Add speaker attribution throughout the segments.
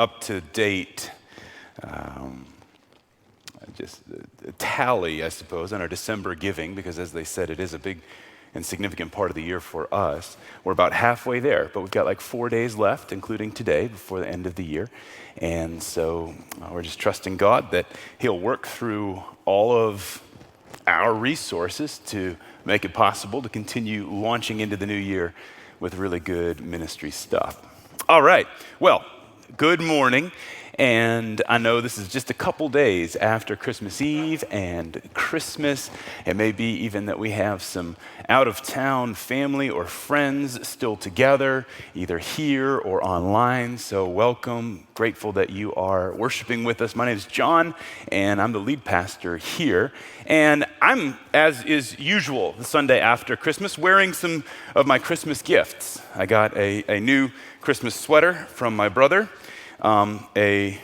Speaker 1: up-to-date just a tally, I suppose, on our December giving, because as they said, it is a big and significant part of the year for us. We're about halfway there, but we've got like 4 days left, including today, before the end of the year. And so we're just trusting God that He'll work through all of our resources to make it possible to continue launching into the new year with really good ministry stuff. All right, well, good morning. And I know this is just a couple days after Christmas Eve and Christmas. It may be even that we have some out-of-town family or friends still together, either here or online. So welcome. Grateful that you are worshiping with us. My name is John, and I'm the lead pastor here. And I'm, as is usual, the Sunday after Christmas, wearing some of my Christmas gifts. I got a new Christmas sweater from my brother. A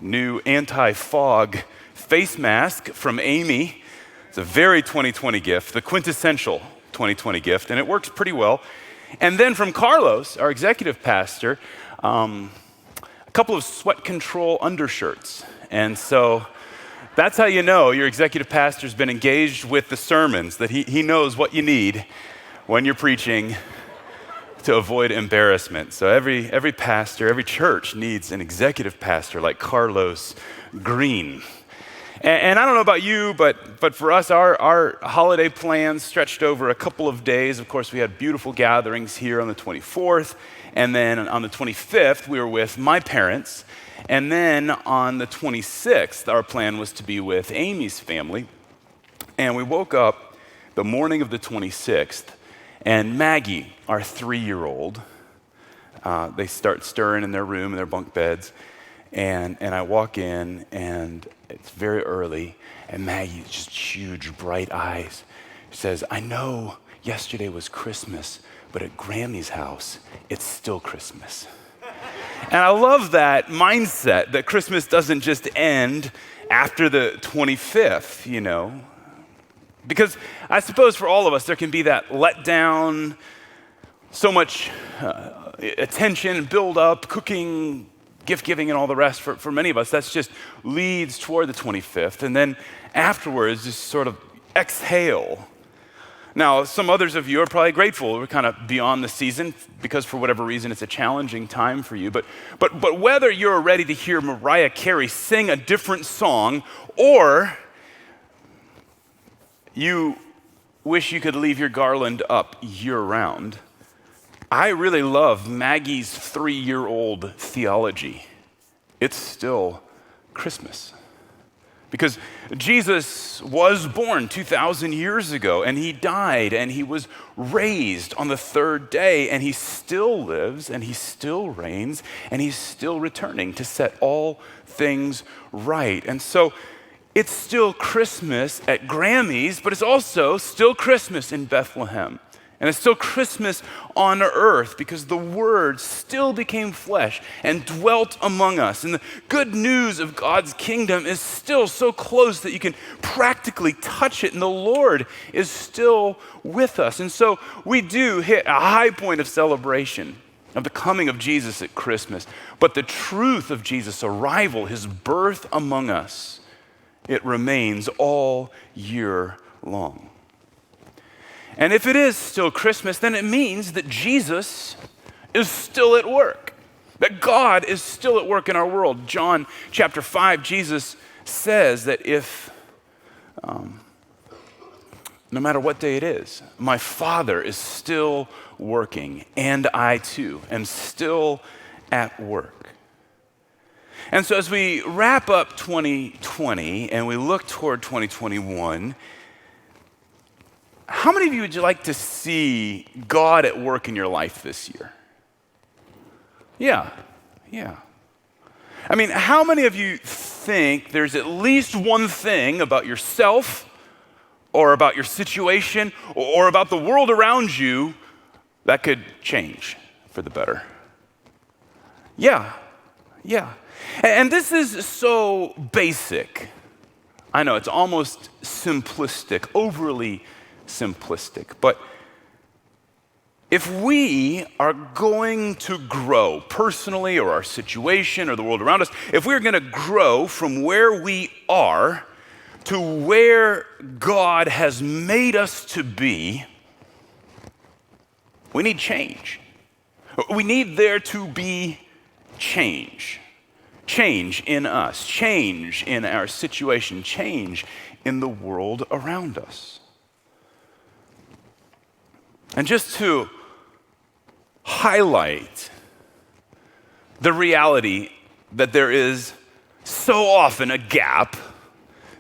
Speaker 1: new anti-fog face mask from Amy. It's a very 2020 gift, the quintessential 2020 gift, and it works pretty well. And then from Carlos, our executive pastor, a couple of sweat control undershirts. And so that's how you know your executive pastor's been engaged with the sermons, that he knows what you need when you're preaching to avoid embarrassment. So every pastor, every church needs an executive pastor like Carlos Green. And I don't know about you, but for us, our holiday plans stretched over a couple of days. Of course, we had beautiful gatherings here on the 24th, and then on the 25th, we were with my parents. And then on the 26th, our plan was to be with Amy's family. And we woke up the morning of the 26th, and Maggie, our 3-year-old, they start stirring in their room, in their bunk beds, and I walk in, and it's very early, and Maggie's just huge, bright eyes. She says, "I know yesterday was Christmas, but at Grammy's house, it's still Christmas." And I love that mindset, that Christmas doesn't just end after the 25th, you know. Because I suppose for all of us, there can be that letdown, so much attention, build up, cooking, gift giving, and all the rest. For many of us, that's just leads toward the 25th. And then afterwards, just sort of exhale. Now, some others of you are probably grateful. We're kind of beyond the season because for whatever reason, it's a challenging time for you. But whether you're ready to hear Mariah Carey sing a different song, or you wish you could leave your garland up year-round, I really love Maggie's 3-year-old theology. It's still Christmas. Because Jesus was born 2,000 years ago, and He died, and He was raised on the 3rd day, and He still lives, and He still reigns, and He's still returning to set all things right. And so it's still Christmas at Grammy's, but it's also still Christmas in Bethlehem. And it's still Christmas on earth because the Word still became flesh and dwelt among us. And the good news of God's kingdom is still so close that you can practically touch it, and the Lord is still with us. And so we do hit a high point of celebration of the coming of Jesus at Christmas. But the truth of Jesus' arrival, His birth among us, it remains all year long. And if it is still Christmas, then it means that Jesus is still at work, that God is still at work in our world. John chapter 5, Jesus says that if, no matter what day it is, my Father is still working, and I too am still at work. And so as we wrap up 2020 and we look toward 2021, how many of you would you like to see God at work in your life this year? Yeah. I mean, how many of you think there's at least one thing about yourself or about your situation or about the world around you that could change for the better? Yeah. And this is so basic. I know it's almost simplistic, overly simplistic, but if we are going to grow personally or our situation or the world around us, if we're going to grow from where we are to where God has made us to be, we need change. We need there to be change. Change in us, change in our situation, change in the world around us. And just to highlight the reality that there is so often a gap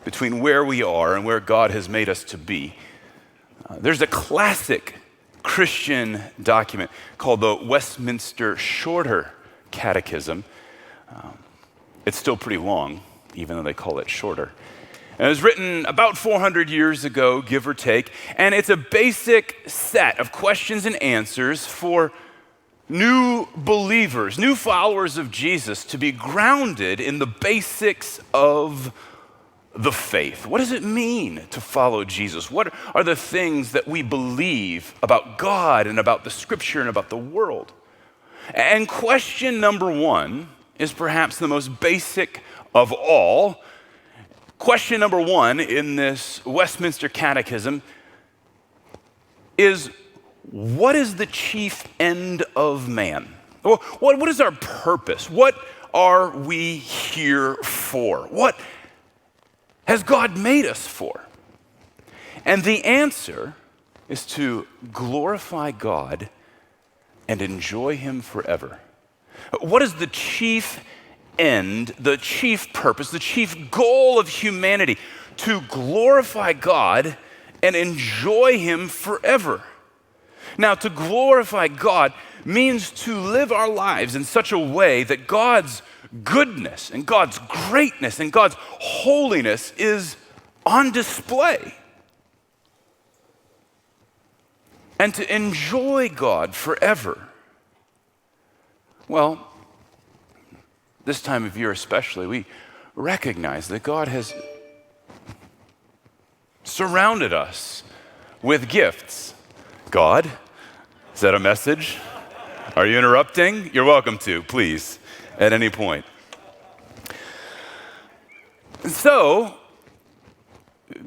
Speaker 1: between where we are and where God has made us to be, there's a classic Christian document called the Westminster Shorter Catechism. It's still pretty long, even though they call it shorter. And it was written about 400 years ago, give or take, and it's a basic set of questions and answers for new believers, new followers of Jesus, to be grounded in the basics of the faith. What does it mean to follow Jesus? What are the things that we believe about God and about the Scripture and about the world? And question number one is perhaps the most basic of all. Question number one in this Westminster Catechism is, what is the chief end of man? What is our purpose? What are we here for? What has God made us for? And the answer is to glorify God and enjoy Him forever. What is the chief end, the chief purpose, the chief goal of humanity? To glorify God and enjoy Him forever. Now, to glorify God means to live our lives in such a way that God's goodness and God's greatness and God's holiness is on display. And to enjoy God forever. Well, this time of year especially, we recognize that God has surrounded us with gifts. God, is that a message? Are you interrupting? You're welcome to, please, at any point. So,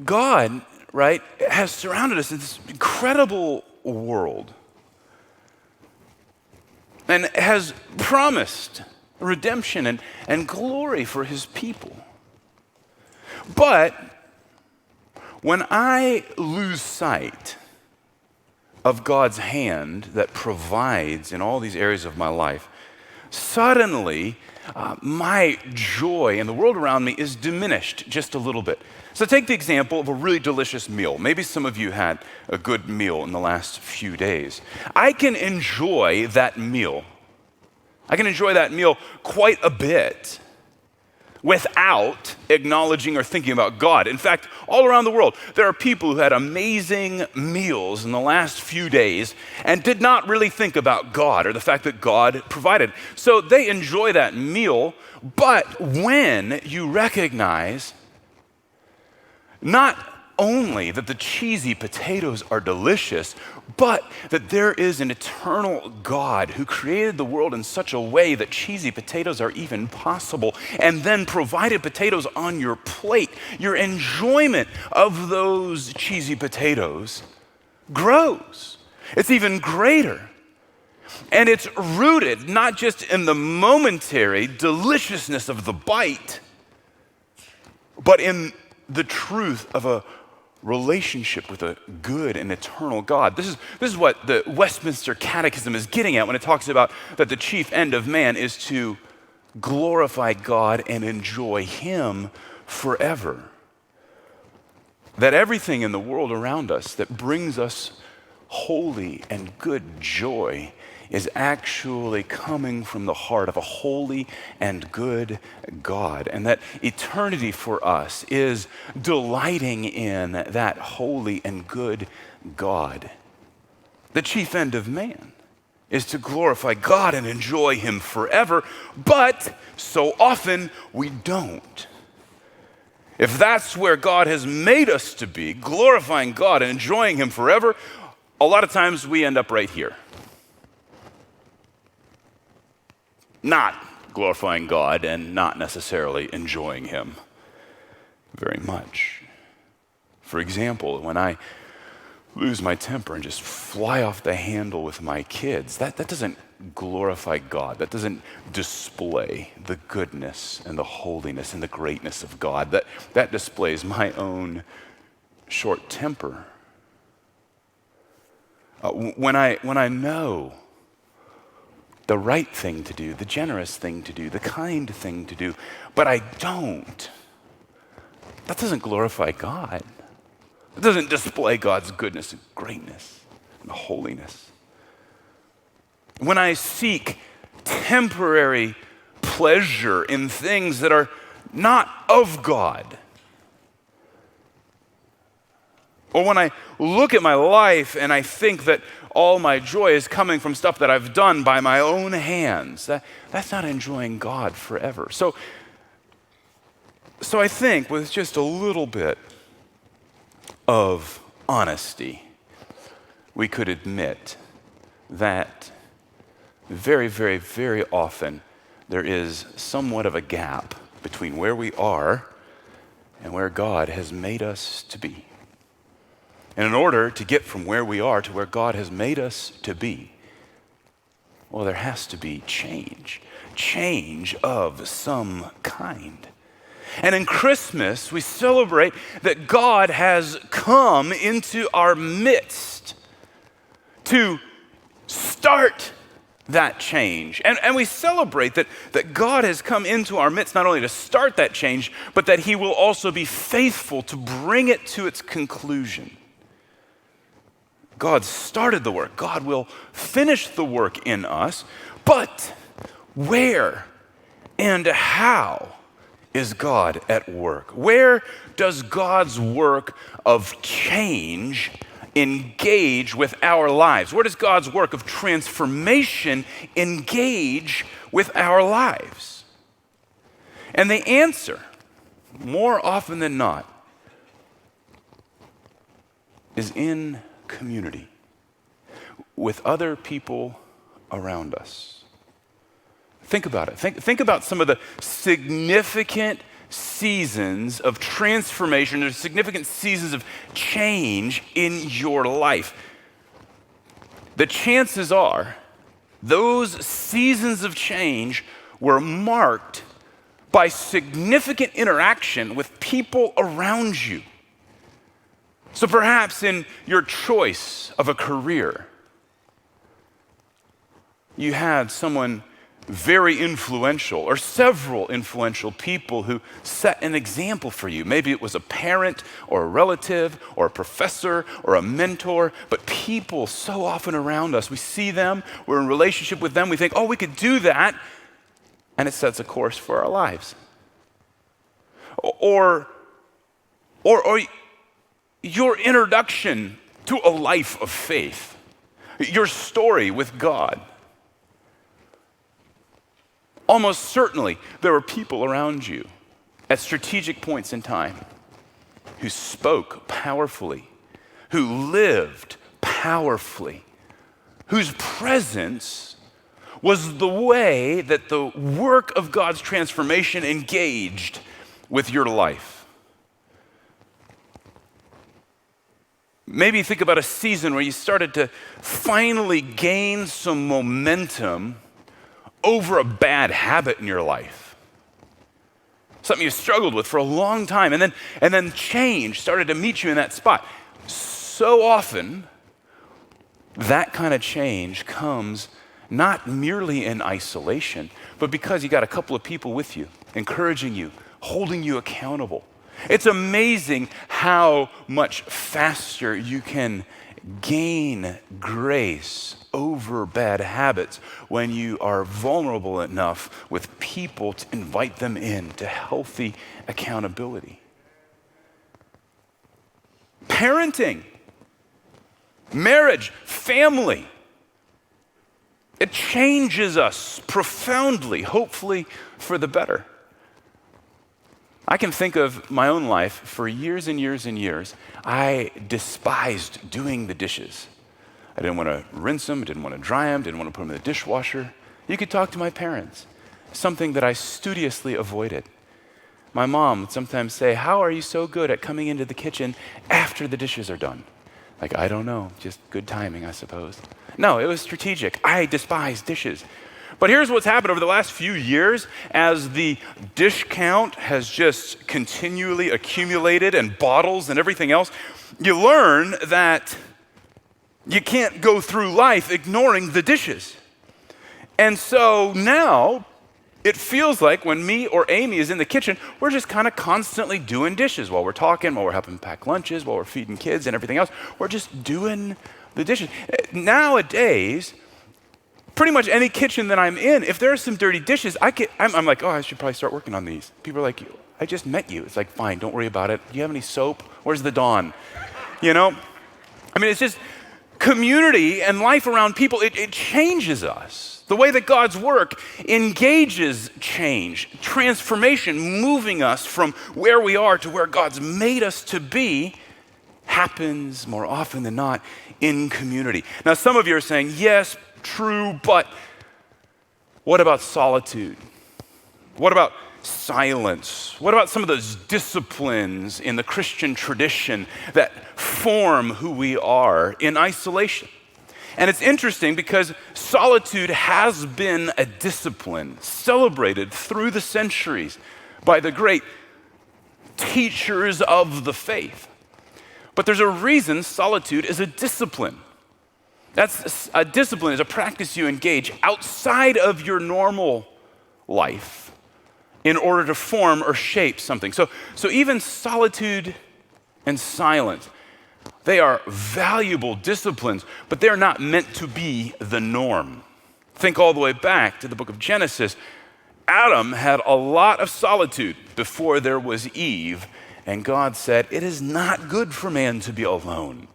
Speaker 1: God, right, has surrounded us in this incredible world and has promised redemption and glory for His people. But when I lose sight of God's hand that provides in all these areas of my life, suddenly my joy in the world around me is diminished just a little bit. So take the example of a really delicious meal. Maybe some of you had a good meal in the last few days. I can enjoy that meal. I can enjoy that meal quite a bit without acknowledging or thinking about God. In fact, all around the world, there are people who had amazing meals in the last few days and did not really think about God or the fact that God provided. So they enjoy that meal, but when you recognize not only that the cheesy potatoes are delicious, but that there is an eternal God who created the world in such a way that cheesy potatoes are even possible, and then provided potatoes on your plate, your enjoyment of those cheesy potatoes grows. It's even greater. And it's rooted not just in the momentary deliciousness of the bite, but in the truth of a relationship with a good and eternal God. This is what the Westminster Catechism is getting at when it talks about that the chief end of man is to glorify God and enjoy Him forever. That everything in the world around us that brings us holy and good joy is actually coming from the heart of a holy and good God. And that eternity for us is delighting in that holy and good God. The chief end of man is to glorify God and enjoy Him forever, but so often we don't. If that's where God has made us to be, glorifying God and enjoying Him forever, a lot of times we end up right here. not glorifying God and not necessarily enjoying him very much. For example, when I lose my temper and just fly off the handle with my kids, that doesn't glorify God. That doesn't display the goodness and the holiness and the greatness of God. That displays my own short temper. When I know the right thing to do, the generous thing to do, the kind thing to do, but I don't, that doesn't glorify God. It doesn't display God's goodness and greatness and holiness. When I seek temporary pleasure in things that are not of God, or when I look at my life and I think that all my joy is coming from stuff that I've done by my own hands, that's not enjoying God forever. So I think with just a little bit of honesty, we could admit that very, very, very often there is somewhat of a gap between where we are and where God has made us to be. And in order to get from where we are to where God has made us to be, well, there has to be change of some kind. And in Christmas, we celebrate that God has come into our midst to start that change. And we celebrate that God has come into our midst not only to start that change, but that he will also be faithful to bring it to its conclusion. God started the work. God will finish the work in us. But where and how is God at work? Where does God's work of change engage with our lives? Where does God's work of transformation engage with our lives? And the answer, more often than not, is in community with other people around us. Think about it. Think about some of the significant seasons of transformation or significant seasons of change in your life. The chances are those seasons of change were marked by significant interaction with people around you. So perhaps in your choice of a career, you had someone very influential or several influential people who set an example for you. Maybe it was a parent or a relative or a professor or a mentor, but people so often around us, we see them, we're in relationship with them, we think, oh, we could do that, and it sets a course for our lives. Or your introduction to a life of faith, your story with God. Almost certainly, there were people around you at strategic points in time who spoke powerfully, who lived powerfully, whose presence was the way that the work of God's transformation engaged with your life. Maybe think about a season where you started to finally gain some momentum over a bad habit in your life. Something you struggled with for a long time, and then change started to meet you in that spot. So often, that kind of change comes not merely in isolation, but because you got a couple of people with you, encouraging you, holding you accountable. It's amazing how much faster you can gain grace over bad habits when you are vulnerable enough with people to invite them in to healthy accountability. Parenting, marriage, family, it changes us profoundly, hopefully for the better. I can think of my own life for years and years and years. I despised doing the dishes. I didn't want to rinse them, didn't want to dry them, didn't want to put them in the dishwasher. You could talk to my parents. something that I studiously avoided. My mom would sometimes say, "How are you so good at coming into the kitchen after the dishes are done?" Like, I don't know, just good timing, I suppose. No, it was strategic. I despise dishes. But here's what's happened over the last few years as the dish count has just continually accumulated and bottles and everything else. You learn that you can't go through life ignoring the dishes. And so now it feels like when me or Amy is in the kitchen, we're just kind of constantly doing dishes while we're talking, while we're helping pack lunches, while we're feeding kids and everything else. We're just doing the dishes. Nowadays, pretty much any kitchen that I'm in, if there are some dirty dishes, I'm like, oh, I should probably start working on these. People are like, I just met you. It's like, fine, don't worry about it. Do you have any soap? Where's the Dawn? You know? I mean, it's just community and life around people, it changes us. The way that God's work engages change, transformation, moving us from where we are to where God's made us to be, happens more often than not in community. Now, some of you are saying, yes, true, but what about solitude? What about silence? What about some of those disciplines in the Christian tradition that form who we are in isolation? And it's interesting because solitude has been a discipline celebrated through the centuries by the great teachers of the faith. But there's a reason solitude is a discipline. That's a discipline is a practice you engage outside of your normal life in order to form or shape something. So even solitude and silence, they are valuable disciplines, but they're not meant to be the norm. Think all the way back to the book of Genesis. Adam had a lot of solitude before there was Eve, and God said, it is not good for man to be alone.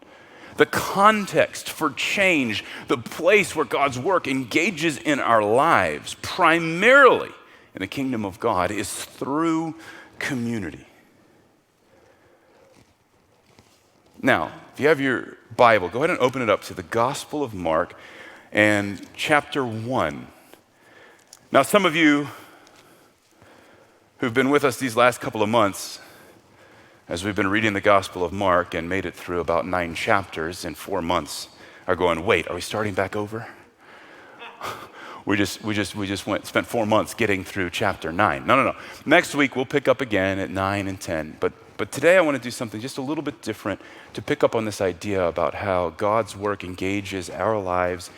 Speaker 1: The context for change, the place where God's work engages in our lives, primarily in the kingdom of God, is through community. Now, if you have your Bible, go ahead and open it up to the Gospel of Mark and chapter 1. Now, some of you who've been with us these last couple of months, as we've been reading the Gospel of Mark and made it through about 9 chapters in 4 months, are going, wait, are we starting back over? We just spent 4 months getting through chapter 9. No. Next week we'll pick up again at 9 and 10. But today I want to do something just a little bit different to pick up on this idea about how God's work engages our lives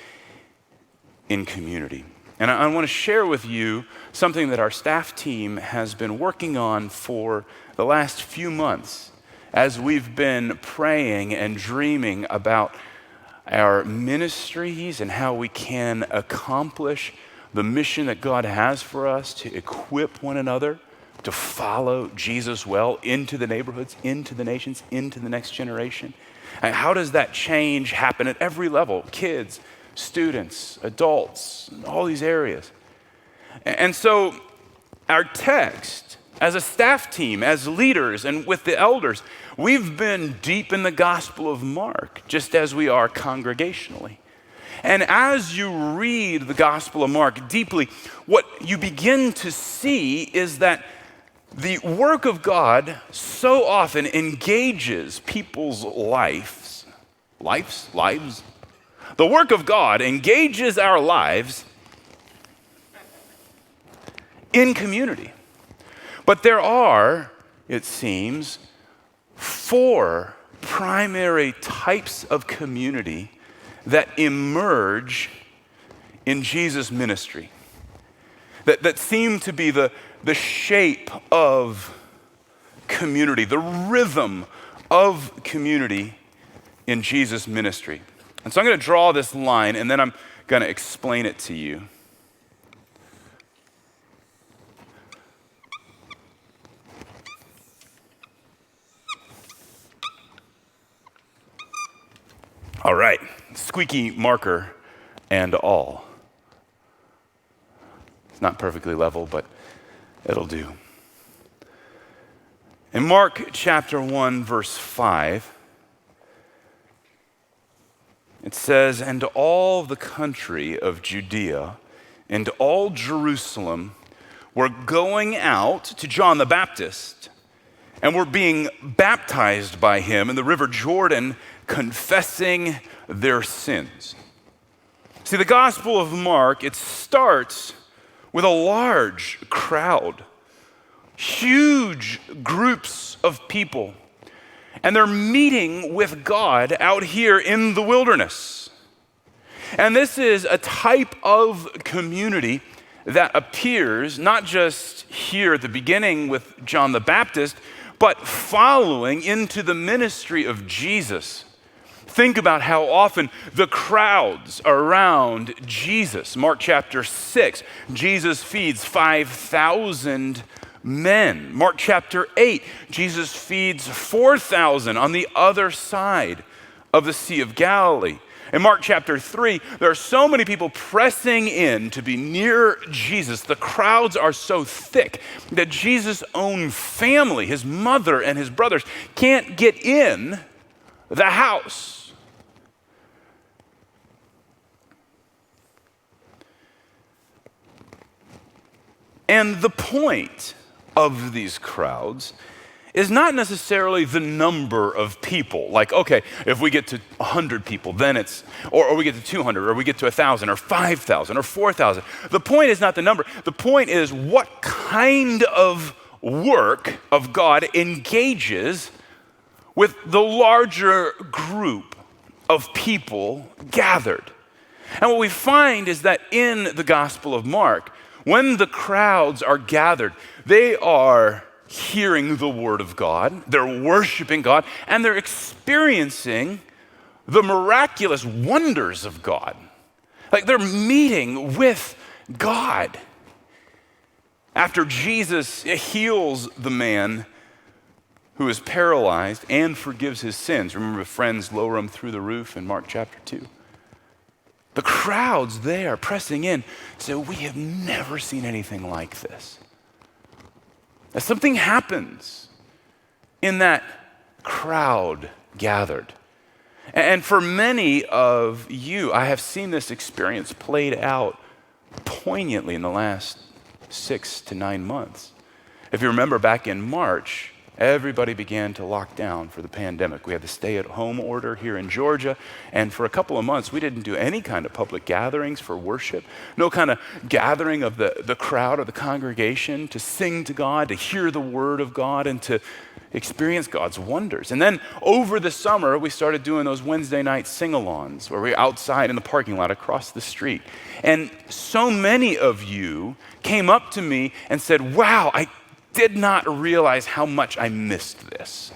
Speaker 1: in community. And I want to share with you something that our staff team has been working on for the last few months as we've been praying and dreaming about our ministries and how we can accomplish the mission that God has for us to equip one another to follow Jesus well into the neighborhoods, into the nations, into the next generation. And how does that change happen at every level? Kids, students, adults, all these areas. And so our text, as a staff team, as leaders, and with the elders, we've been deep in the Gospel of Mark, just as we are congregationally. And as you read the Gospel of Mark deeply, what you begin to see is that the work of God so often engages people's lives. The work of God engages our lives in community. But there are, it seems, 4 primary types of community that emerge in Jesus' ministry, that seem to be the shape of community, the rhythm of community in Jesus' ministry. And so I'm going to draw this line, and then I'm going to explain it to you. All right, squeaky marker and all. It's not perfectly level, but it'll do. In Mark chapter 1, verse 5, it says, "And all the country of Judea and all Jerusalem were going out to John the Baptist and were being baptized by him in the River Jordan, confessing their sins. See, the Gospel of Mark, it starts with a large crowd, huge groups of people, and they're meeting with God out here in the wilderness. And this is a type of community that appears not just here at the beginning with John the Baptist, but following into the ministry of Jesus. Think about how often the crowds are around Jesus. Mark chapter 6, Jesus feeds 5,000 men. Mark chapter 8, Jesus feeds 4,000 on the other side of the Sea of Galilee. In Mark chapter 3, there are so many people pressing in to be near Jesus. The crowds are so thick that Jesus' own family, his mother and his brothers, can't get in the house. And the point of these crowds is not necessarily the number of people. Like, okay, if we get to 100 people, then it's, or we get to 200, or we get to 1,000, or 5,000, or 4,000. The point is not the number. The point is what kind of work of God engages with the larger group of people gathered. And what we find is that in the Gospel of Mark, when the crowds are gathered, they are hearing the word of God, they're worshiping God, and they're experiencing the miraculous wonders of God. Like they're meeting with God. After Jesus heals the man who is paralyzed and forgives his sins, remember friends lower him through the roof in Mark chapter 2. The crowds there pressing in say, we have never seen anything like this. As something happens in that crowd gathered. And for many of you, I have seen this experience played out poignantly in the last 6 to 9 months. If you remember back in March, everybody began to lock down for the pandemic. We had the stay-at-home order here in Georgia, and for a couple of months, we didn't do any kind of public gatherings for worship, no kind of gathering of the crowd or the congregation to sing to God, to hear the word of God, and to experience God's wonders. And then over the summer, we started doing those Wednesday night sing-alongs where we're outside in the parking lot across the street. And so many of you came up to me and said, wow, I did not realize how much I missed this.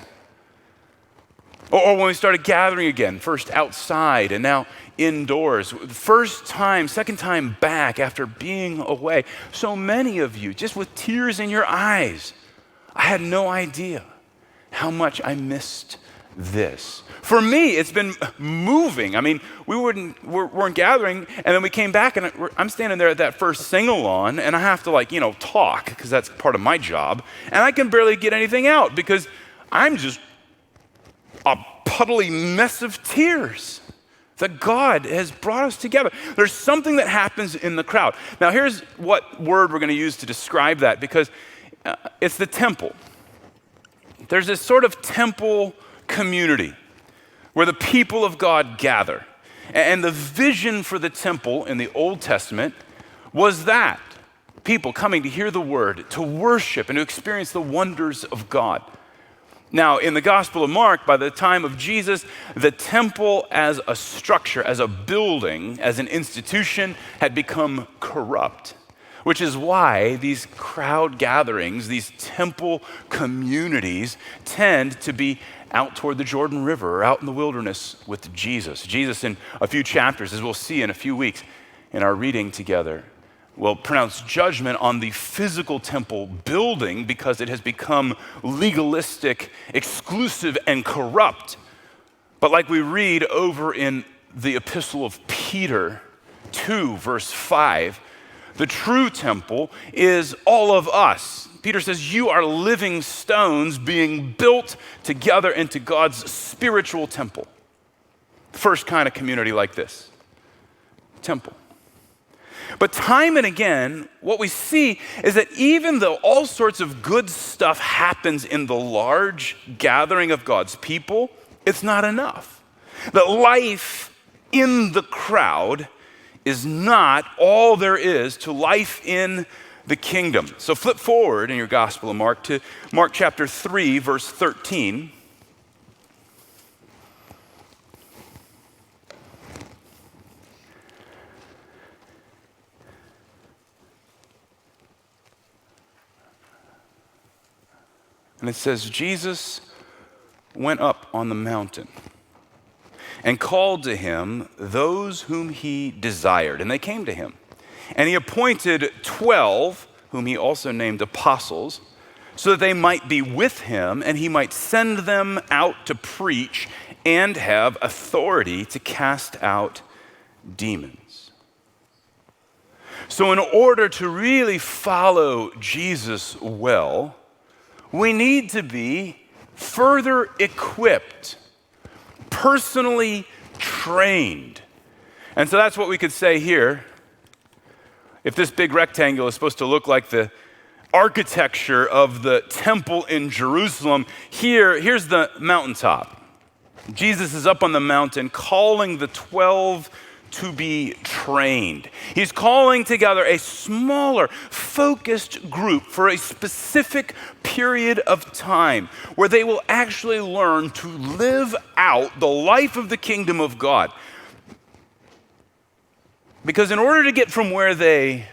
Speaker 1: Or when we started gathering again, first outside and now indoors, first time, second time back after being away. So many of you, just with tears in your eyes, I had no idea how much I missed this. For me, it's been moving. I mean, we weren't gathering, and then we came back, and I'm standing there at that first sing-along, and I have to talk, because that's part of my job, and I can barely get anything out, because I'm just a puddly mess of tears that God has brought us together. There's something that happens in the crowd. Now, here's what word we're going to use to describe that, because it's the temple. There's this sort of temple community where the people of God gather. And the vision for the temple in the Old Testament was that people coming to hear the word, to worship, and to experience the wonders of God. Now, in the Gospel of Mark, by the time of Jesus, the temple as a structure, as a building, as an institution, had become corrupt, which is why these crowd gatherings, these temple communities, tend to be out toward the Jordan River or out in the wilderness with Jesus. Jesus, in a few chapters, as we'll see in a few weeks in our reading together, will pronounce judgment on the physical temple building because it has become legalistic, exclusive, and corrupt. But like we read over in the Epistle of Peter 2, verse 5, the true temple is all of us. Peter says, you are living stones being built together into God's spiritual temple. First kind of community like this, temple. But time and again, what we see is that even though all sorts of good stuff happens in the large gathering of God's people, it's not enough. That life in the crowd is not all there is to life in the kingdom. So flip forward in your Gospel of Mark to Mark chapter 3, verse 13. And it says, Jesus went up on the mountain and called to him those whom he desired, and they came to him. And he appointed 12, whom he also named apostles, so that they might be with him, and he might send them out to preach and have authority to cast out demons. So in order to really follow Jesus well, we need to be further equipped, personally trained. And so that's what we could say here. If this big rectangle is supposed to look like the architecture of the temple in Jerusalem, here's the mountaintop. Jesus is up on the mountain calling the 12 to be trained. He's calling together a smaller, focused group for a specific period of time where they will actually learn to live out the life of the kingdom of God. Because in order to get from where they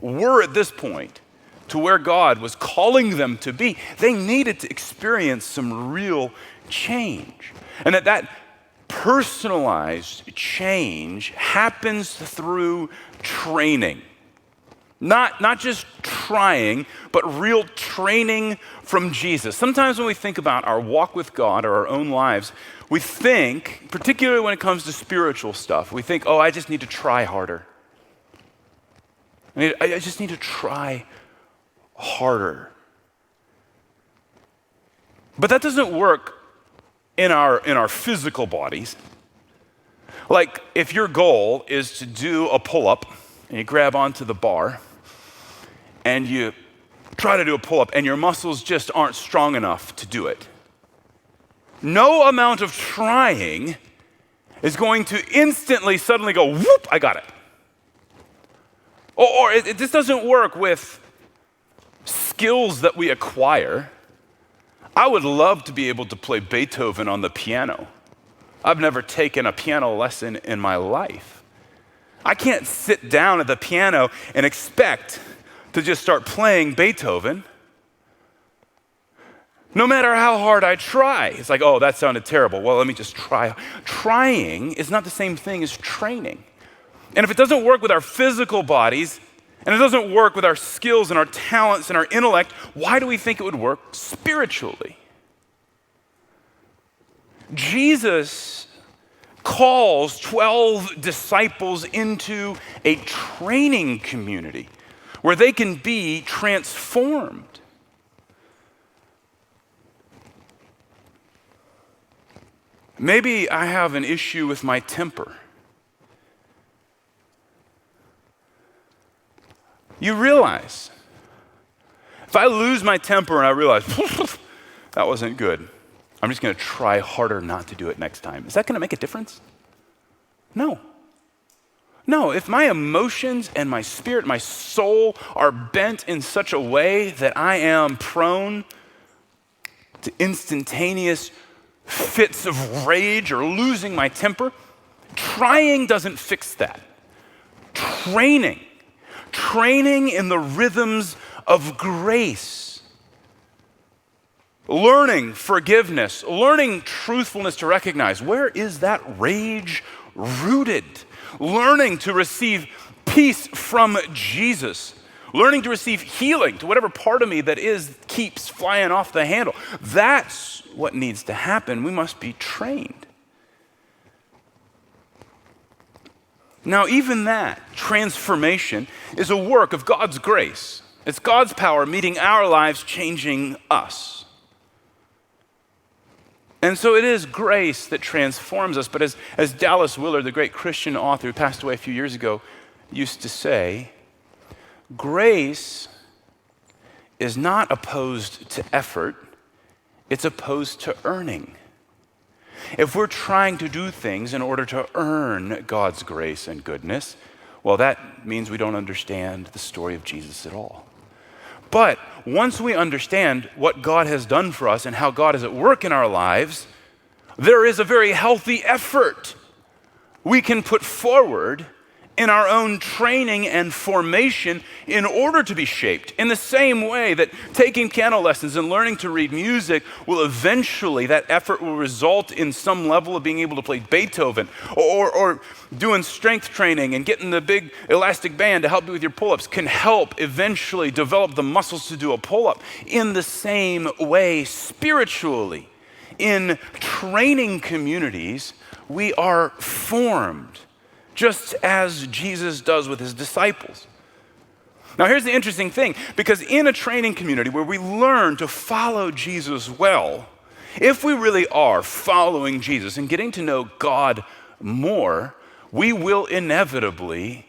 Speaker 1: were at this point to where God was calling them to be, they needed to experience some real change. And that personalized change happens through training. Not just trying, but real training from Jesus. Sometimes when we think about our walk with God or our own lives, we think, particularly when it comes to spiritual stuff, we think, oh, I just need to try harder. I just need to try harder. But that doesn't work in our physical bodies. Like if your goal is to do a pull-up and you grab onto the bar and you try to do a pull-up and your muscles just aren't strong enough to do it, no amount of trying is going to instantly suddenly go, whoop, I got it. Or this doesn't work with skills that we acquire. I would love to be able to play Beethoven on the piano. I've never taken a piano lesson in my life. I can't sit down at the piano and expect to just start playing Beethoven. No matter how hard I try. It's like, oh, that sounded terrible. Well, let me just try. Trying is not the same thing as training. And if it doesn't work with our physical bodies, and it doesn't work with our skills and our talents and our intellect, why do we think it would work spiritually? Jesus calls 12 disciples into a training community where they can be transformed. Maybe I have an issue with my temper. You realize, if I lose my temper and I realize, that wasn't good, I'm just going to try harder not to do it next time. Is that going to make a difference? No. No, if my emotions and my spirit, my soul are bent in such a way that I am prone to instantaneous fits of rage or losing my temper, trying doesn't fix that. Training in the rhythms of grace, learning forgiveness, learning truthfulness to recognize where is that rage rooted, learning to receive peace from Jesus, learning to receive healing to whatever part of me that keeps flying off the handle. That's what needs to happen. We must be trained. Now, even that transformation is a work of God's grace. It's God's power meeting our lives, changing us. And so it is grace that transforms us. But as Dallas Willard, the great Christian author who passed away a few years ago, used to say, grace is not opposed to effort, it's opposed to earning. If we're trying to do things in order to earn God's grace and goodness, well, that means we don't understand the story of Jesus at all. But once we understand what God has done for us and how God is at work in our lives, there is a very healthy effort we can put forward in our own training and formation in order to be shaped. In the same way that taking piano lessons and learning to read music will eventually, that effort will result in some level of being able to play Beethoven, or doing strength training and getting the big elastic band to help you with your pull-ups can help eventually develop the muscles to do a pull-up. In the same way, spiritually, in training communities, we are formed just as Jesus does with his disciples. Now here's the interesting thing, because in a training community where we learn to follow Jesus well, if we really are following Jesus and getting to know God more, we will inevitably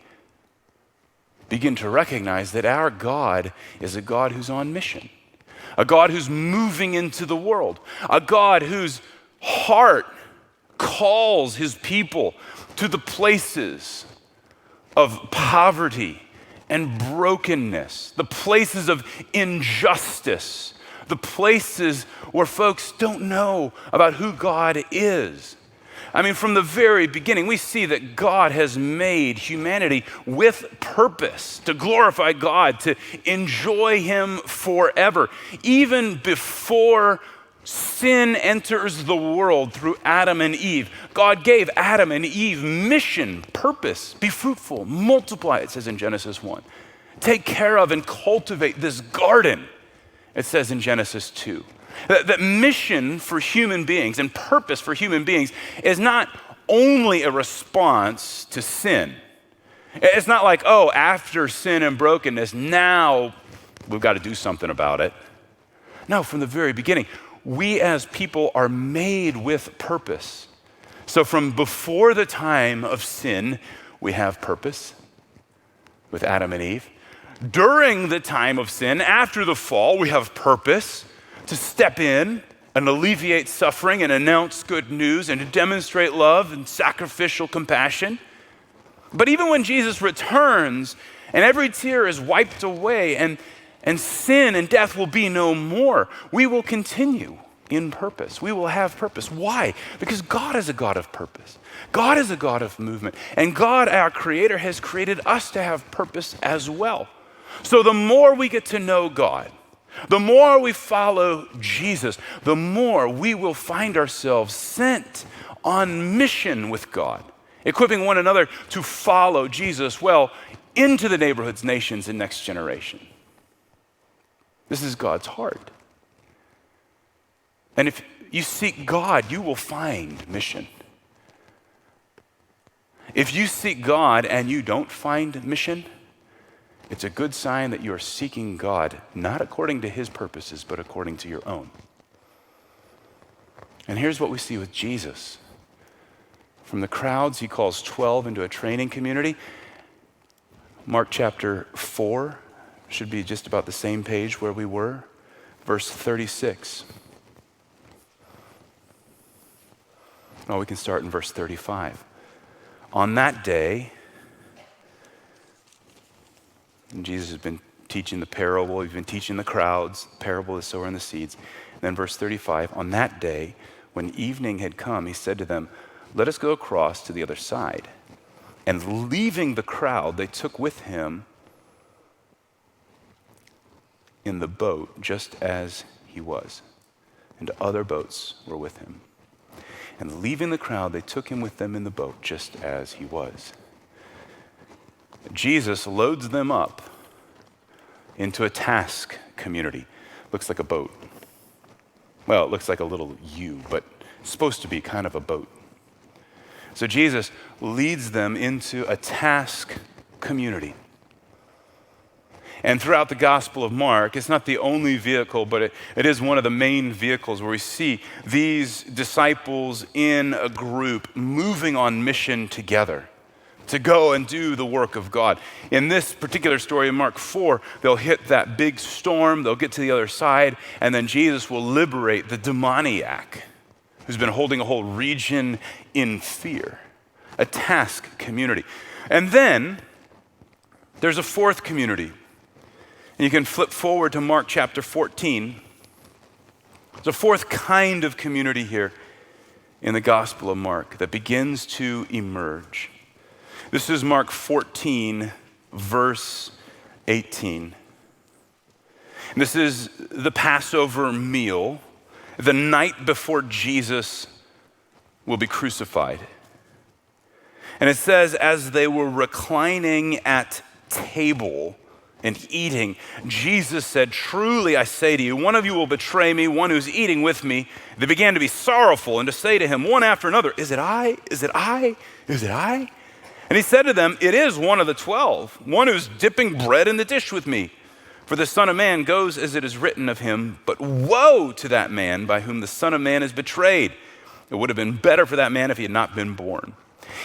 Speaker 1: begin to recognize that our God is a God who's on mission, a God who's moving into the world, a God whose heart calls his people to the places of poverty and brokenness, the places of injustice, the places where folks don't know about who God is. I mean, from the very beginning, we see that God has made humanity with purpose to glorify God, to enjoy him forever. Even before sin enters the world through Adam and Eve, God gave Adam and Eve mission, purpose, be fruitful, multiply, it says in Genesis 1. Take care of and cultivate this garden, it says in Genesis 2. That mission for human beings and purpose for human beings is not only a response to sin. It's not like, oh, after sin and brokenness, now we've got to do something about it. No, from the very beginning, we as people are made with purpose. So from before the time of sin, we have purpose with Adam and Eve. During the time of sin, after the fall, we have purpose to step in and alleviate suffering and announce good news and to demonstrate love and sacrificial compassion. But even when Jesus returns and every tear is wiped away and sin and death will be no more, we will continue in purpose. We will have purpose. Why? Because God is a God of purpose. God is a God of movement. And God, our Creator, has created us to have purpose as well. So the more we get to know God, the more we follow Jesus, the more we will find ourselves sent on mission with God, equipping one another to follow Jesus well into the neighborhoods, nations, and next generation. This is God's heart. And if you seek God, you will find mission. If you seek God and you don't find mission, it's a good sign that you are seeking God, not according to his purposes, but according to your own. And here's what we see with Jesus. From the crowds, he calls 12 into a training community. Mark chapter 4 should be just about the same page where we were. Verse 36. Well, we can start in verse 35. On that day, and Jesus has been teaching the parable, he's been teaching the crowds, the parable of the sower and the seeds. And then verse 35, on that day, when evening had come, he said to them, let us go across to the other side. And leaving the crowd, they took with him in the boat just as he was. And other boats were with him. And leaving the crowd, they took him with them in the boat just as he was. Jesus loads them up into a task community. Looks like a boat. Well, it looks like a little U, but it's supposed to be kind of a boat. So Jesus leads them into a task community. And throughout the Gospel of Mark, it's not the only vehicle, but it is one of the main vehicles where we see these disciples in a group moving on mission together, to go and do the work of God. In this particular story in Mark 4, they'll hit that big storm, they'll get to the other side, and then Jesus will liberate the demoniac who's been holding a whole region in fear, a task community. And then there's a fourth community. And you can flip forward to Mark chapter 14. There's a fourth kind of community here in the Gospel of Mark that begins to emerge. This is Mark 14, verse 18. And this is the Passover meal, the night before Jesus will be crucified. And it says, as they were reclining at table and eating, Jesus said, truly I say to you, one of you will betray me, one who's eating with me. They began to be sorrowful and to say to him one after another, is it I? Is it I? Is it I? And he said to them, it is one of the 12, one who's dipping bread in the dish with me. For the Son of Man goes as it is written of him, but woe to that man by whom the Son of Man is betrayed. It would have been better for that man if he had not been born.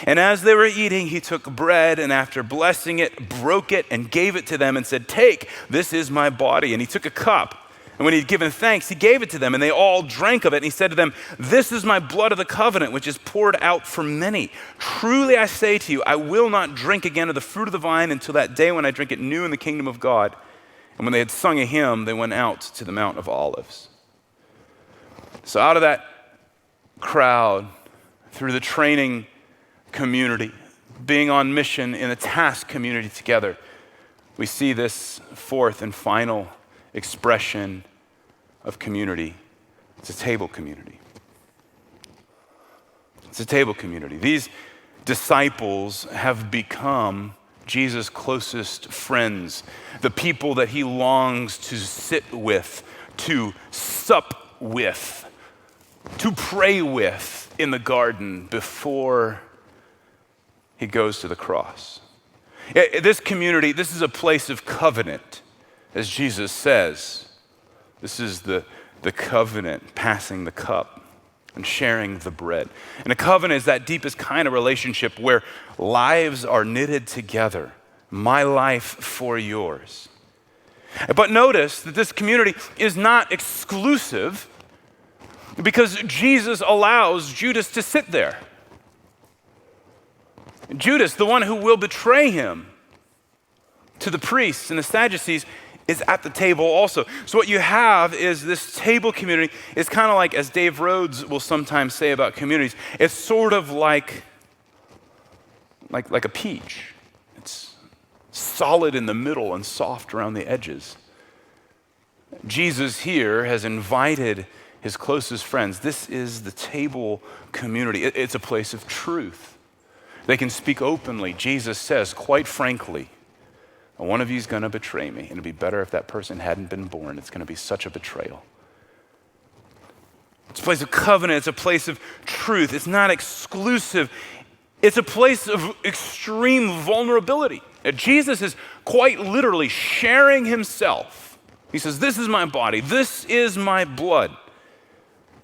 Speaker 1: And as they were eating, he took bread and after blessing it, broke it and gave it to them and said, take, this is my body. And he took a cup. And when he'd given thanks, he gave it to them and they all drank of it. And he said to them, this is my blood of the covenant, which is poured out for many. Truly I say to you, I will not drink again of the fruit of the vine until that day when I drink it new in the kingdom of God. And when they had sung a hymn, they went out to the Mount of Olives. So out of that crowd, through the training community, being on mission in a task community together, we see this fourth and final expression of community. It's a table community. It's a table community. These disciples have become Jesus' closest friends, the people that he longs to sit with, to sup with, to pray with in the garden before he goes to the cross. This community, this is a place of covenant, as Jesus says. This is the covenant, passing the cup and sharing the bread. And a covenant is that deepest kind of relationship where lives are knitted together, my life for yours. But notice that this community is not exclusive because Jesus allows Judas to sit there. Judas, the one who will betray him to the priests and the Sadducees, is at the table also. So what you have is this table community is kind of like, as Dave Rhodes will sometimes say about communities, it's sort of like a peach. It's solid in the middle and soft around the edges. Jesus here has invited his closest friends. This is the table community. It's a place of truth. They can speak openly. Jesus says, quite frankly, one of you is going to betray me, and it'd be better if that person hadn't been born. It's going to be such a betrayal. It's a place of covenant. It's a place of truth. It's not exclusive. It's a place of extreme vulnerability. Jesus is quite literally sharing himself. He says, this is my body. This is my blood.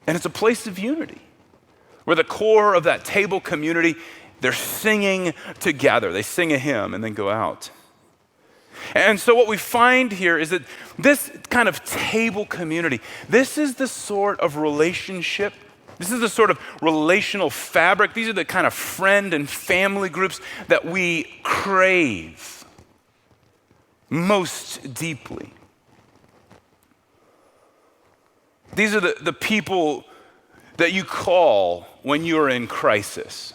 Speaker 1: And it's a place of unity where the core of that table community, they're singing together. They sing a hymn and then go out. And so what we find here is that this kind of table community, this is the sort of relationship, this is the sort of relational fabric, these are the kind of friend and family groups that we crave most deeply. These are the people that you call when you're in crisis.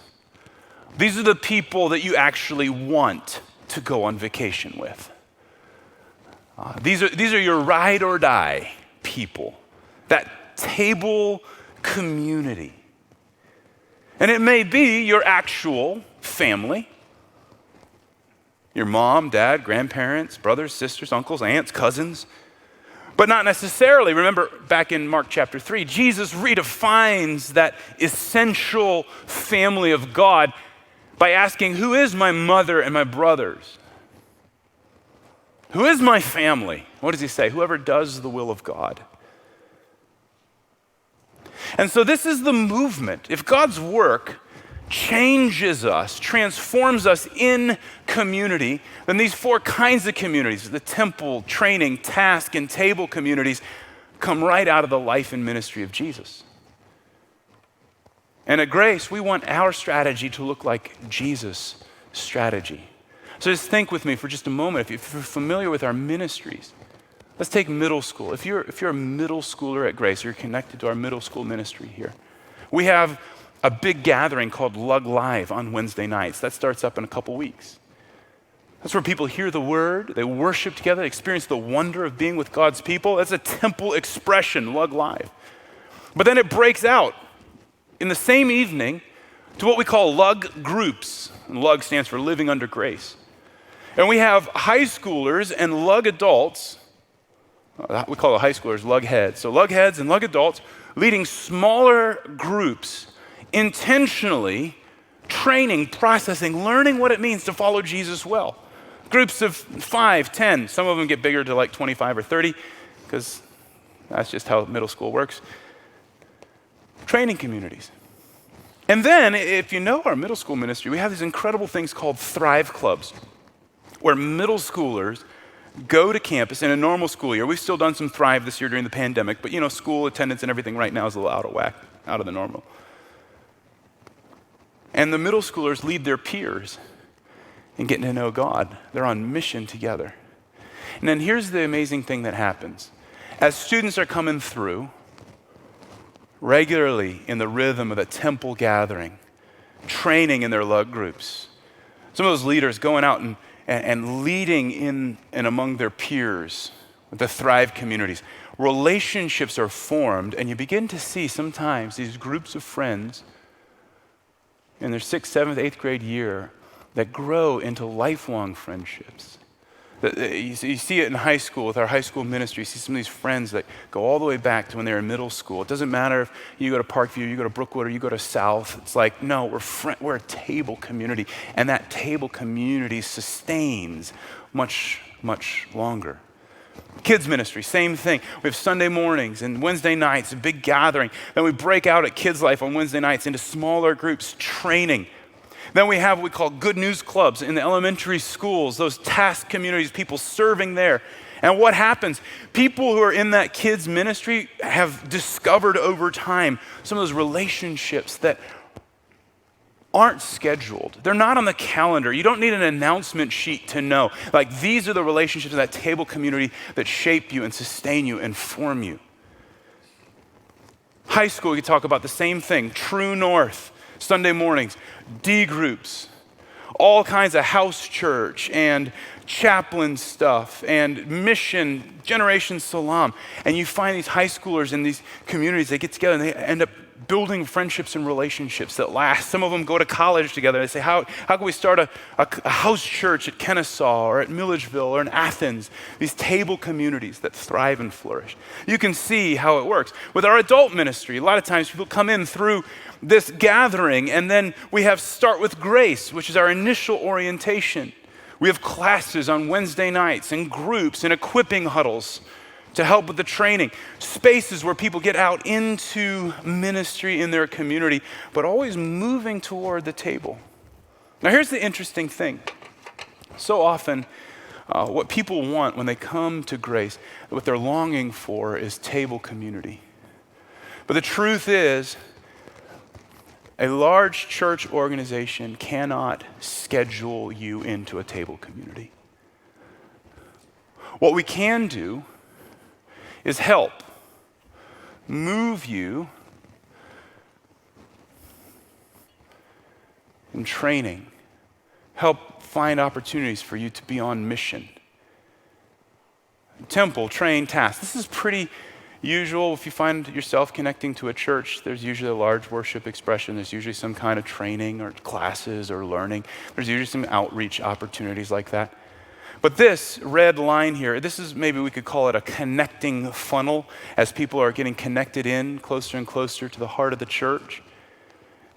Speaker 1: These are the people that you actually want to go on vacation with. These are your ride or die people, that table community. And it may be your actual family, your mom, dad, grandparents, brothers, sisters, uncles, aunts, cousins, but not necessarily. Remember back in Mark chapter 3, Jesus redefines that essential family of God by asking, who is my mother and my brothers? Who is my family? What does he say? Whoever does the will of God. And so this is the movement. If God's work changes us, transforms us in community, then these four kinds of communities, the temple, training, task, and table communities, come right out of the life and ministry of Jesus. And at Grace, we want our strategy to look like Jesus' strategy. So just think with me for just a moment. If you're familiar with our ministries, let's take middle school. If you're a middle schooler at Grace, you're connected to our middle school ministry here. We have a big gathering called Lug Live on Wednesday nights. That starts up in a couple weeks. That's where people hear the word, they worship together, experience the wonder of being with God's people. That's a temple expression, Lug Live. But then it breaks out in the same evening to what we call Lug Groups. And Lug stands for Living Under Grace. And we have high schoolers and Lug adults. We call the high schoolers Lug Heads. So Lug Heads and Lug adults leading smaller groups, intentionally training, processing, learning what it means to follow Jesus well. Groups of 5, 10, some of them get bigger to like 25 or 30, because that's just how middle school works. Training communities. And then, if you know our middle school ministry, we have these incredible things called Thrive Clubs, where middle schoolers go to campus in a normal school year. We've still done some Thrive this year during the pandemic, but school attendance and everything right now is a little out of whack, out of the normal. And the middle schoolers lead their peers in getting to know God. They're on mission together. And then here's the amazing thing that happens. As students are coming through, regularly in the rhythm of the temple gathering, training in their lug groups, some of those leaders going out and leading in and among their peers, the Thrive communities, relationships are formed, and you begin to see sometimes these groups of friends in their 6th, 7th, 8th grade year that grow into lifelong friendships. You see it in high school with our high school ministry. You see some of these friends that go all the way back to when they were in middle school. It doesn't matter if you go to Parkview, you go to Brookwood, or you go to South. It's like, no, we're a table community, and that table community sustains much, much longer. Kids ministry, same thing. We have Sunday mornings and Wednesday nights, a big gathering. Then we break out at Kids Life on Wednesday nights into smaller groups, training. Then we have what we call good news clubs in the elementary schools, those task communities, people serving there. And what happens? People who are in that kids ministry have discovered over time some of those relationships that aren't scheduled. They're not on the calendar. You don't need an announcement sheet to know. Like, these are the relationships in that table community that shape you and sustain you and form you. High school, we could talk about the same thing. True North, Sunday mornings, D groups, all kinds of house church and chaplain stuff and mission, Generation Salam. And you find these high schoolers in these communities, they get together and they end up building friendships and relationships that last. Some of them go to college together. They say, how can we start a house church at Kennesaw or at Milledgeville or in Athens? These table communities that thrive and flourish. You can see how it works. With our adult ministry, a lot of times people come in through this gathering, and then we have Start with Grace, which is our initial orientation. We have classes on Wednesday nights and groups and equipping huddles to help with the training, spaces where people get out into ministry in their community, but always moving toward the table. Now here's the interesting thing. So often, what people want when they come to Grace, what they're longing for is table community. But the truth is, a large church organization cannot schedule you into a table community. What we can do is help move you in training, help find opportunities for you to be on mission. Temple, train, task. This is pretty usual. If you find yourself connecting to a church, there's usually a large worship expression. There's usually some kind of training or classes or learning. There's usually some outreach opportunities like that. But this red line here, this is, maybe we could call it a connecting funnel as people are getting connected in closer and closer to the heart of the church.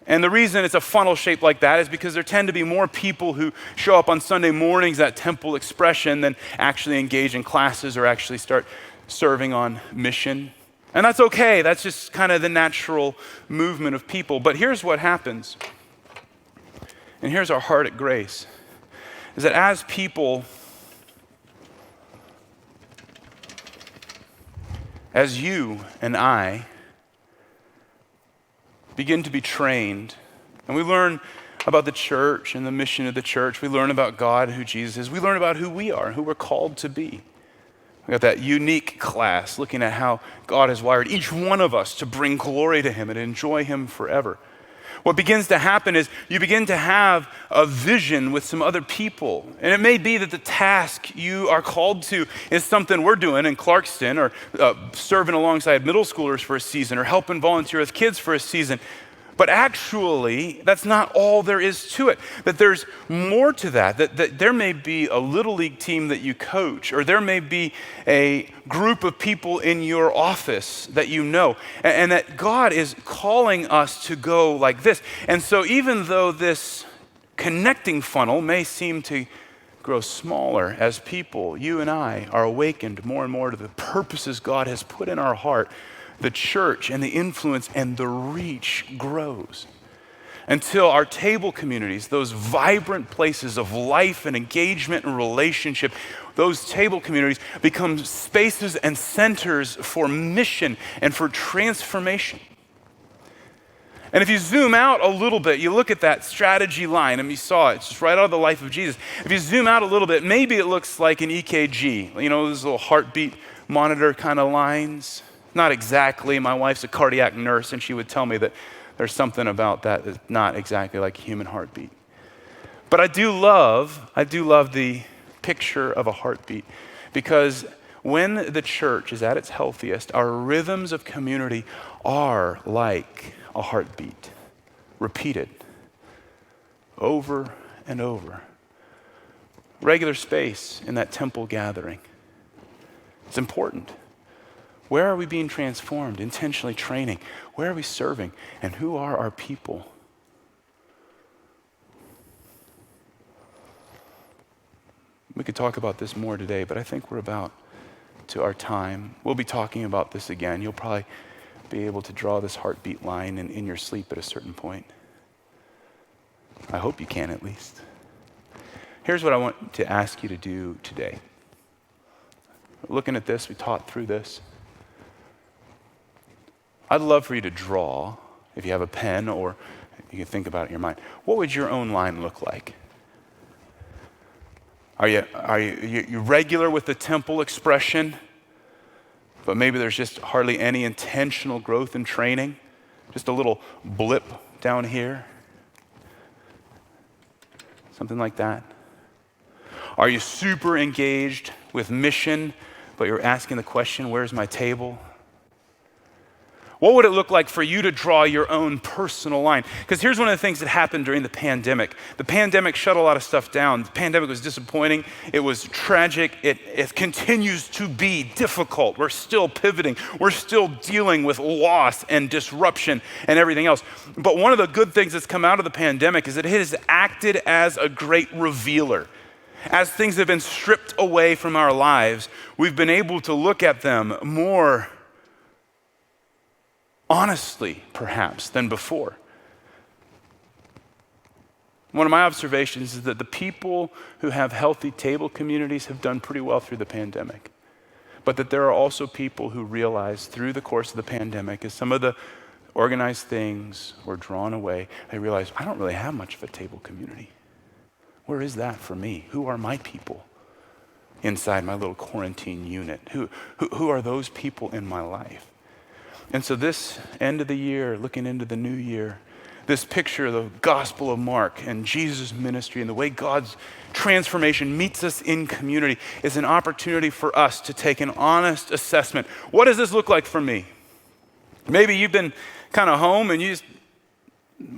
Speaker 1: And the reason it's a funnel shaped like that is because there tend to be more people who show up on Sunday mornings, that temple expression, than actually engage in classes or actually start serving on mission. And that's okay. That's just kind of the natural movement of people. But here's what happens. And here's our heart at Grace, is that as people, as you and I begin to be trained, and we learn about the church and the mission of the church, we learn about God, who Jesus is, we learn about who we are, who we're called to be. We got that unique class looking at how God has wired each one of us to bring glory to him and enjoy him forever. What begins to happen is you begin to have a vision with some other people. And it may be that the task you are called to is something we're doing in Clarkston, or serving alongside middle schoolers for a season, or helping volunteer with kids for a season. But actually, that's not all there is to it. That there's more to that. That there may be a little league team that you coach, or there may be a group of people in your office that you know, and that God is calling us to go like this. And so even though this connecting funnel may seem to grow smaller as people, you and I are awakened more and more to the purposes God has put in our heart, the church and the influence and the reach grows until our table communities, those vibrant places of life and engagement and relationship, those table communities become spaces and centers for mission and for transformation. And if you zoom out a little bit, you look at that strategy line, and you saw it, it's just right out of the life of Jesus. If you zoom out a little bit, maybe it looks like an EKG, those little heartbeat monitor kind of lines. Not exactly. My wife's a cardiac nurse, and she would tell me that there's something about that that's not exactly like a human heartbeat. But I do love the picture of a heartbeat, because when the church is at its healthiest, our rhythms of community are like a heartbeat, repeated over and over. Regular space in that temple gathering. It's important. Where are we being transformed, intentionally training? Where are we serving? And who are our people? We could talk about this more today, but I think we're about to our time. We'll be talking about this again. You'll probably be able to draw this heartbeat line in your sleep at a certain point. I hope you can, at least. Here's what I want to ask you to do today. Looking at this, we taught through this. I'd love for you to draw, if you have a pen or you can think about it in your mind, what would your own line look like? Are you regular with the temple expression, but maybe there's just hardly any intentional growth and training? Just a little blip down here? Something like that? Are you super engaged with mission, but you're asking the question, where's my table? What would it look like for you to draw your own personal line? Because here's one of the things that happened during the pandemic. The pandemic shut a lot of stuff down. The pandemic was disappointing. It was tragic. It continues to be difficult. We're still pivoting. We're still dealing with loss and disruption and everything else. But one of the good things that's come out of the pandemic is that it has acted as a great revealer. As things have been stripped away from our lives, we've been able to look at them more honestly, perhaps, than before. One of my observations is that the people who have healthy table communities have done pretty well through the pandemic. But that there are also people who realize through the course of the pandemic, as some of the organized things were drawn away, they realize, I don't really have much of a table community. Where is that for me? Who are my people inside my little quarantine unit? Who are those people in my life? And so this end of the year, looking into the new year, this picture of the Gospel of Mark and Jesus' ministry and the way God's transformation meets us in community is an opportunity for us to take an honest assessment. What does this look like for me? Maybe you've been kind of home and you just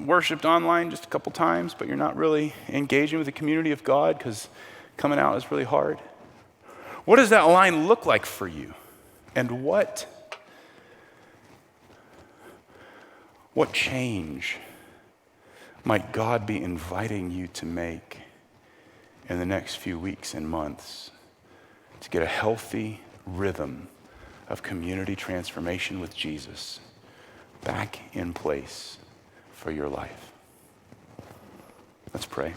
Speaker 1: worshiped online just a couple times, but you're not really engaging with the community of God because coming out is really hard. What does that line look like for you? And what change might God be inviting you to make in the next few weeks and months to get a healthy rhythm of community transformation with Jesus back in place for your life? Let's pray.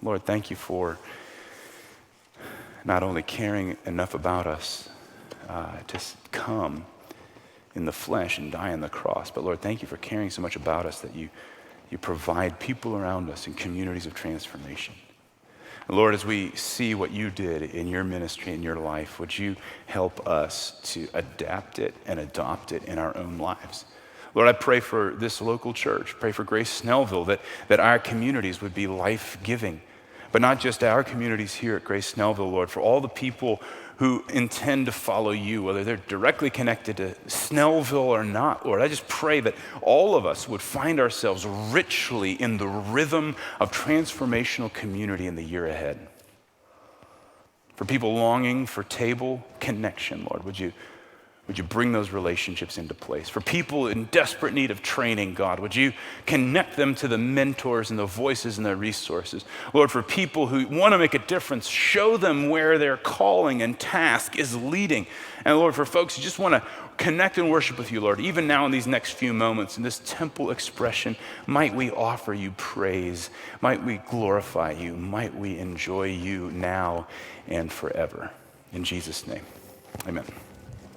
Speaker 1: Lord, thank you for not only caring enough about us to come in the flesh and die on the cross, but Lord, thank you for caring so much about us that you provide people around us in communities of transformation. And Lord, as we see what you did in your ministry, in your life, would you help us to adapt it and adopt it in our own lives? Lord, I pray for this local church, pray for Grace Snellville, that our communities would be life-giving. But not just our communities here at Grace Snellville, Lord, for all the people who intend to follow you, whether they're directly connected to Snellville or not, Lord. I just pray that all of us would find ourselves richly in the rhythm of transformational community in the year ahead. For people longing for table connection, Lord, would you bring those relationships into place? For people in desperate need of training, God, would you connect them to the mentors and the voices and the resources? Lord, for people who want to make a difference, show them where their calling and task is leading. And Lord, for folks who just want to connect and worship with you, Lord, even now in these next few moments, in this temple expression, might we offer you praise, might we glorify you, might we enjoy you now and forever. In Jesus' name, amen.